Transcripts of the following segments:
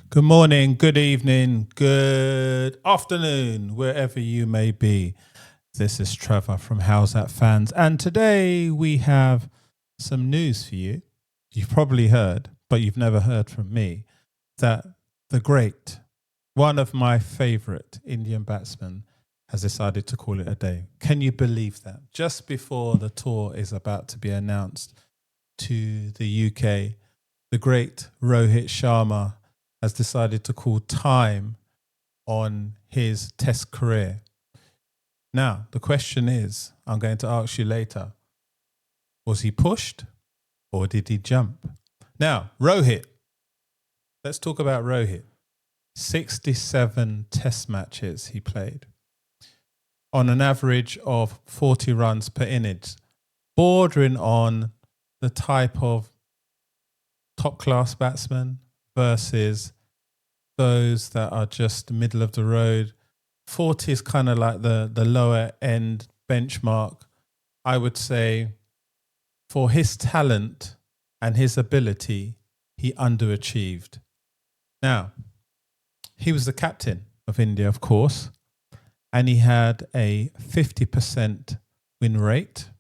Good morning, good evening, good afternoon, wherever you may be. This is Trevor from How's That Fans, and today we have some news for you. You've probably heard, but you've never heard from me, that the great, one of my favourite Indian batsmen has decided to call it a day. Can you believe that? Just before the tour is about to be announced to the UK, the great Rohit Sharma has decided to call time on his test career. Now, the question is, I'm going to ask you later, was he pushed or did he jump? Now, Rohit, let's talk about Rohit. 67 test matches he played on an average of 40 runs per innings, bordering on the type of top-class batsman versus those that are just middle of the road. 40 is kind of like the lower end benchmark. I would say for his talent and his ability, he underachieved. Now, he was the captain of India, of course, and he had a 50% win rate,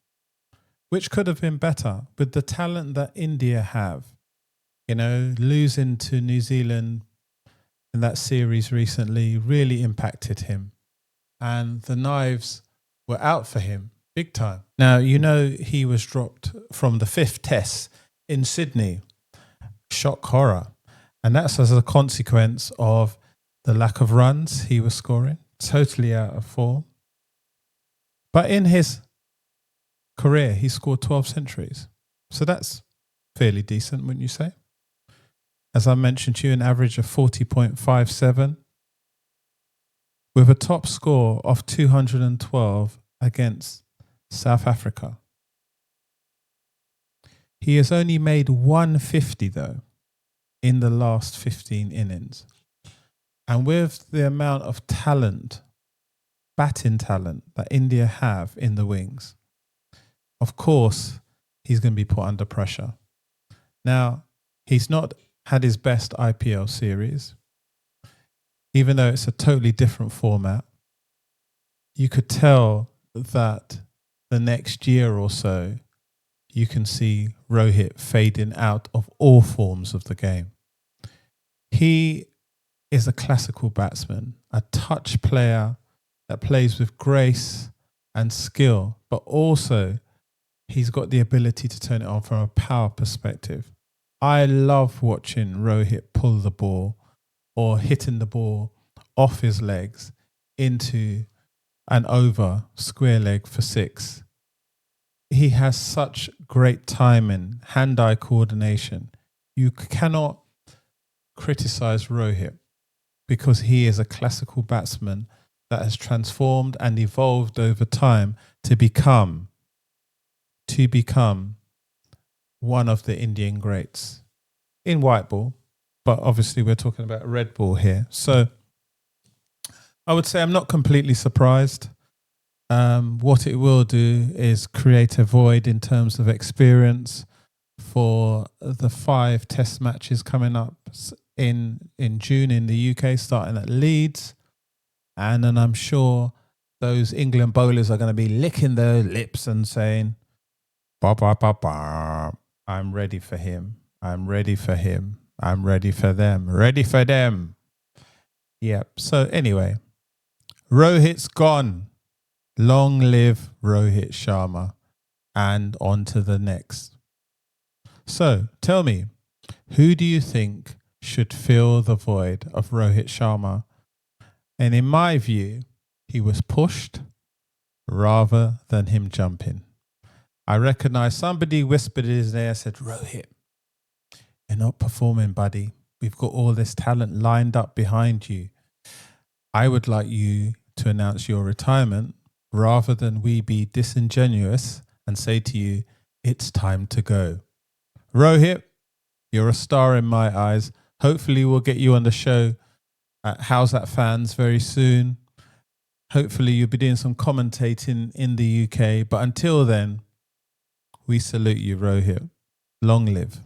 which could have been better with the talent that India have. You know, losing to New Zealand in that series recently really impacted him. And the knives were out for him big time. Now, you know, he was dropped from the 5th test in Sydney. Shock horror. And that's as a consequence of the lack of runs he was scoring. Totally out of form. But in his career, he scored 12 centuries. So that's fairly decent, wouldn't you say? As I mentioned to you, an average of 40.57 with a top score of 212 against South Africa. He has only made 150 though in the last 15 innings. And with the amount of talent, batting talent that India have in the wings, of course, he's going to be put under pressure. Now, he's not had his best IPL series, even though it's a totally different format. You could tell that the next year or so, you can see Rohit fading out of all forms of the game. He is a classical batsman, a touch player that plays with grace and skill, but also he's got the ability to turn it on from a power perspective. I love watching Rohit pull the ball or hitting the ball off his legs into an over square leg for 6. He has such great timing, hand-eye coordination. You cannot criticize Rohit because he is a classical batsman that has transformed and evolved over time to become one of the Indian greats in white ball, but obviously we're talking about red ball here. So I would say I'm not completely surprised. What it will do is create a void in terms of experience for the 5 test matches coming up in June in the UK, starting at Leeds. And then I'm sure those England bowlers are going to be licking their lips and saying, ba, ba, ba, ba. I'm ready for him. I'm ready for him. I'm ready for them. Ready for them. Yep. So anyway, Rohit's gone. Long live Rohit Sharma. And on to the next. So tell me, who do you think should fill the void of Rohit Sharma? And in my view, he was pushed rather than him jumping. I recognize somebody whispered in his ear, said, Rohit, you're not performing, buddy. We've got all this talent lined up behind you. I would like you to announce your retirement rather than we be disingenuous and say to you, it's time to go. Rohit, you're a star in my eyes. Hopefully we'll get you on the show at How's That Fans very soon. Hopefully you'll be doing some commentating in the UK. But until then, we salute you, Rohit. Long live.